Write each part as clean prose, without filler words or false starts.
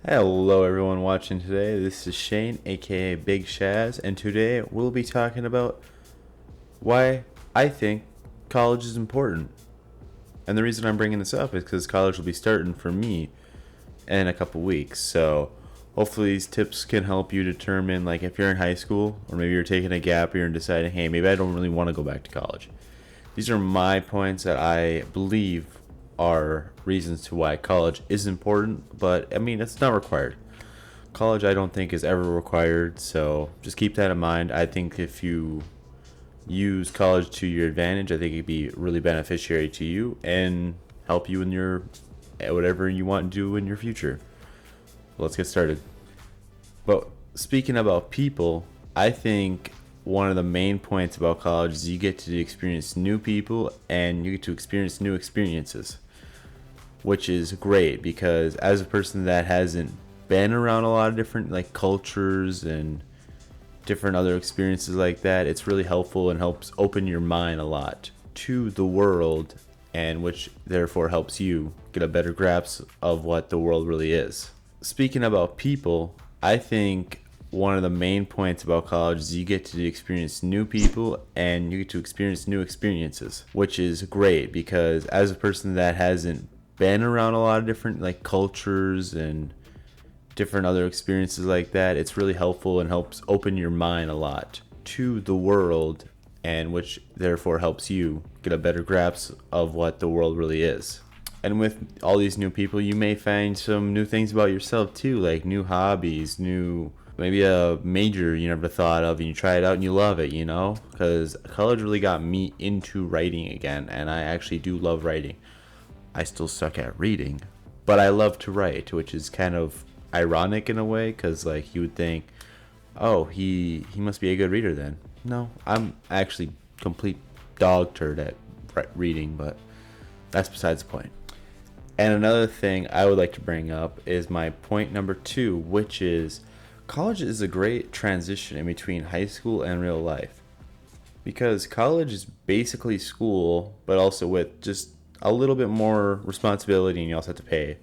Hello, everyone watching today. This is Shane, aka Big Shaz, and today we'll be talking about why I think college is important. And the reason I'm bringing this up is because college will be starting for me in a couple weeks. So hopefully these tips can help you determine, like, if you're in high school or maybe you're taking a gap year and deciding, hey, maybe I don't really want to go back to college. These are my points that I believe are reasons to why college is important, but I mean, it's not required. College, I don't think, is ever required, so just keep that in mind. I think if you use college to your advantage, I think it'd be really beneficiary to you and help you in your whatever you want to do in your future. Let's get started. But speaking about people, I think one of the main points about college is you get to experience new people and you get to experience new experiences, which is great because as a person that hasn't been around a lot of different like cultures and different other experiences like that, it's really helpful and helps open your mind a lot to the world, and which therefore helps you get a better grasp of what the world really is. Speaking about people, I think one of the main points about college is you get to experience new people and you get to experience new experiences, which is great because as a person that hasn't been around a lot of different like cultures and different other experiences like that, it's really helpful and helps open your mind a lot to the world, and which therefore helps you get a better grasp of what the world really is. And with all these new people, you may find some new things about yourself too, like new hobbies, new maybe a major you never thought of, and you try it out and you love it, because college really got me into writing again, and I actually do love writing. I still suck at reading, but I love to write, which is kind of ironic in a way, because like you would think, oh, he must be a good reader then. No, I'm actually complete dog turd at reading, but that's besides the point. And another thing I would like to bring up is my point number 2, which is college is a great transition in between high school and real life. Because college is basically school, but also with just a little bit more responsibility, and you also have to pay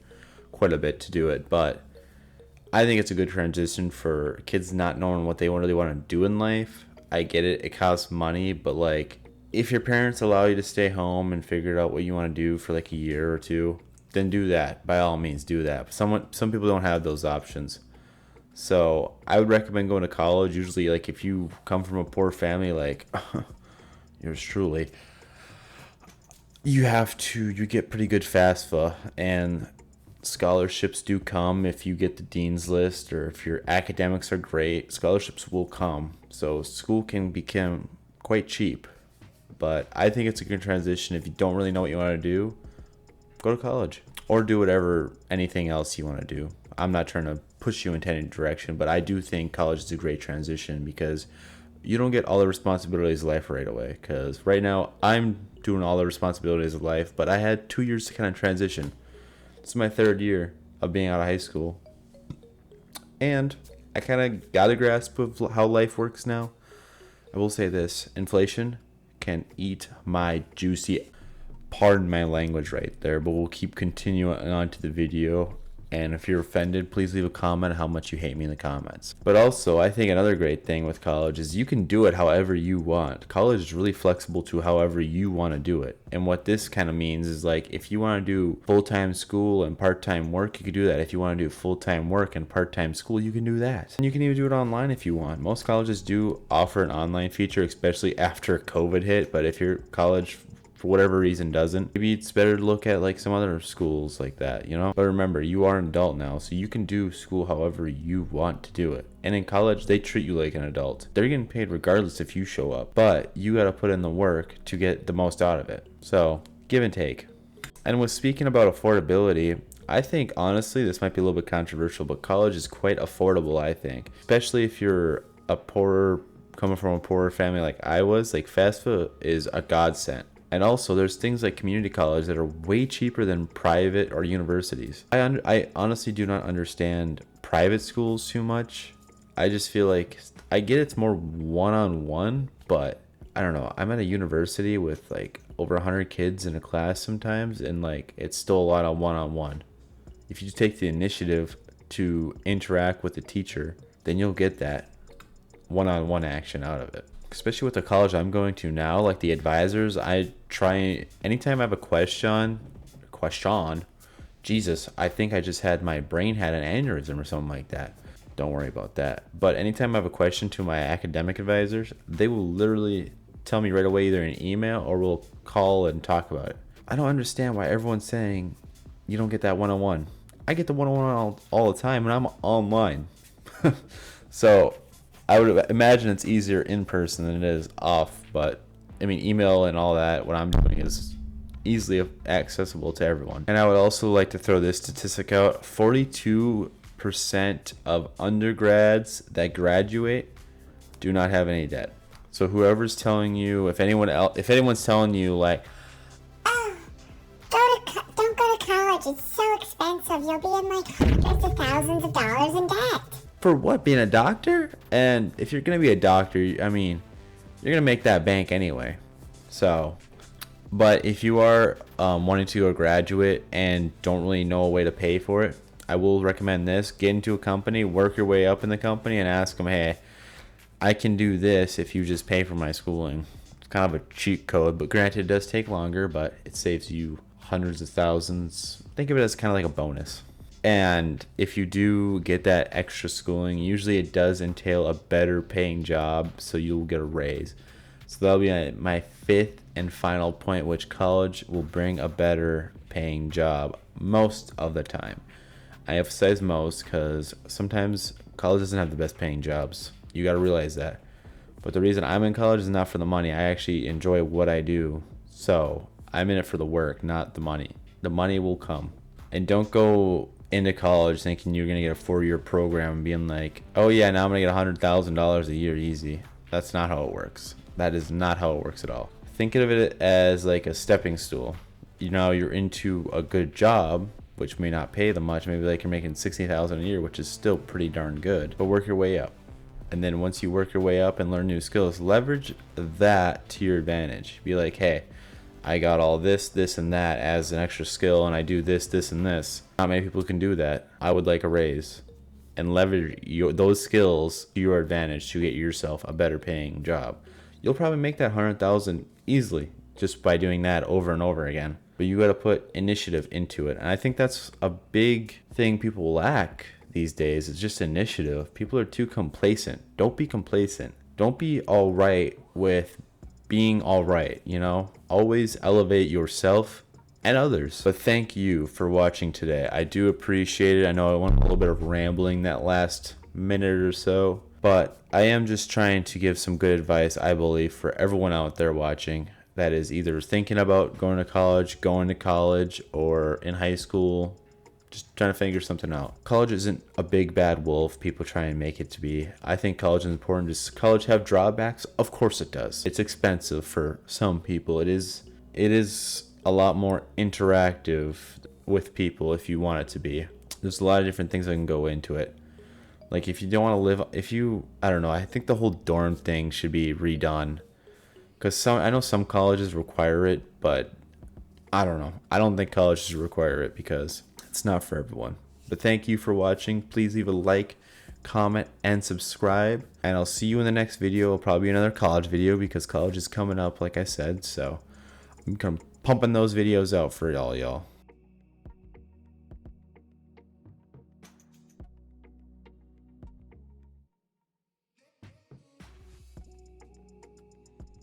quite a bit to do it. But I think it's a good transition for kids not knowing what they really want to do in life. I get it, it costs money, but like if your parents allow you to stay home and figure out what you want to do for like a year or two, then do that. By all means, do that. But some people don't have those options. So I would recommend going to college. Usually, like if you come from a poor family, like yours truly, you get pretty good FAFSA, and scholarships do come if you get the dean's list, or if your academics are great, scholarships will come. So school can become quite cheap. But I think it's a good transition. If you don't really know what you want to do, go to college or do whatever anything else you want to do. I'm not trying to push you into any direction, but I do think college is a great transition because you don't get all the responsibilities of life right away. Because right now I'm doing all the responsibilities of life, but I had 2 years to kind of transition. This is my 3rd year of being out of high school, and I kind of got a grasp of how life works now. I will say this: inflation can eat my juicy, pardon my language right there, but we'll keep continuing on to the video. And if you're offended, please leave a comment how much you hate me in the comments. But also, I think another great thing with college is you can do it however you want. College is really flexible to however you want to do it. And what this kind of means is, like, if you want to do full-time school and part-time work, you can do that. If you want to do full-time work and part-time school, you can do that. And you can even do it online if you want. Most colleges do offer an online feature, especially after COVID hit. But if your college for whatever reason doesn't, maybe it's better to look at like some other schools like that. But remember, you are an adult now, so you can do school however you want to do it. And in college, they treat you like an adult. They're getting paid regardless if you show up, but you got to put in the work to get the most out of it. So give and take. And with speaking about affordability, I think honestly this might be a little bit controversial, but college is quite affordable, I think, especially if you're coming from a poorer family like I was. Like, FAFSA is a godsend. And also, there's things like community college that are way cheaper than private or universities. I honestly do not understand private schools too much. I just feel like I get it's more one-on-one, but I don't know. I'm at a university with like over 100 kids in a class sometimes, and like it's still a lot of one-on-one. If you take the initiative to interact with the teacher, then you'll get that one-on-one action out of it. Especially with the college I'm going to now, like the advisors, I try anytime I have a question, Jesus, I think I just had my brain had an aneurysm or something like that. Don't worry about that. But anytime I have a question to my academic advisors, they will literally tell me right away, either in email or we'll call and talk about it. I don't understand why everyone's saying you don't get that one-on-one. I get the one-on-one all the time, and I'm online. So I would imagine it's easier in person than it is off. But I mean, email and all that, what I'm doing is easily accessible to everyone. And I would also like to throw this statistic out: 42% of undergrads that graduate do not have any debt. So whoever's telling you, if anyone's telling you like, oh, don't go to college, it's so expensive, you'll be in like hundreds of thousands of dollars in debt. For what, being a doctor? And if you're gonna be a doctor, I mean, you're gonna make that bank anyway. So, but if you are wanting to go a graduate and don't really know a way to pay for it, I will recommend this: get into a company, work your way up in the company, and ask them, hey, I can do this if you just pay for my schooling. It's kind of a cheat code, but granted, it does take longer, but it saves you hundreds of thousands. Think of it as kind of like a bonus. And if you do get that extra schooling, usually it does entail a better paying job, so you'll get a raise. So that'll be my fifth and final point, which college will bring a better paying job most of the time. I emphasize most because sometimes college doesn't have the best paying jobs. You got to realize that. But the reason I'm in college is not for the money. I actually enjoy what I do. So I'm in it for the work, not the money. The money will come. And don't go into college thinking you're going to get a 4-year program and being like, oh yeah, now I'm going to get $100,000 a year easy. That's not how it works. That is not how it works at all. Think of it as like a stepping stool. You know, you're into a good job, which may not pay the much. Maybe like you're making $60,000 a year, which is still pretty darn good. But work your way up. And then once you work your way up and learn new skills, leverage that to your advantage. Be like, hey, I got all this, this, and that as an extra skill, and I do this, this, and this. Not many people can do that. I would like a raise. And leverage those skills to your advantage to get yourself a better paying job. You'll probably make that $100,000 easily just by doing that over and over again. But you got to put initiative into it. And I think that's a big thing people lack these days. It's just initiative. People are too complacent. Don't be complacent. Don't be all right with being all right, you know? Always elevate yourself and others. But thank you for watching today. I do appreciate it. I know I went a little bit of rambling that last minute or so, but I am just trying to give some good advice, I believe, for everyone out there watching that is either thinking about going to college, or in high school, just trying to figure something out. College isn't a big bad wolf people try and make it to be. I think college is important. Does college have drawbacks? Of course it does. It's expensive for some people. It is a lot more interactive with people if you want it to be. There's a lot of different things that can go into it. Like if you don't want to live, I don't know, I think the whole dorm thing should be redone. Because I know some colleges require it, but I don't know. I don't think colleges require it because it's not for everyone. But thank you for watching. Please leave a like, comment, and subscribe. And I'll see you in the next video. It'll probably be another college video because college is coming up, like I said. So I'm pumping those videos out for y'all.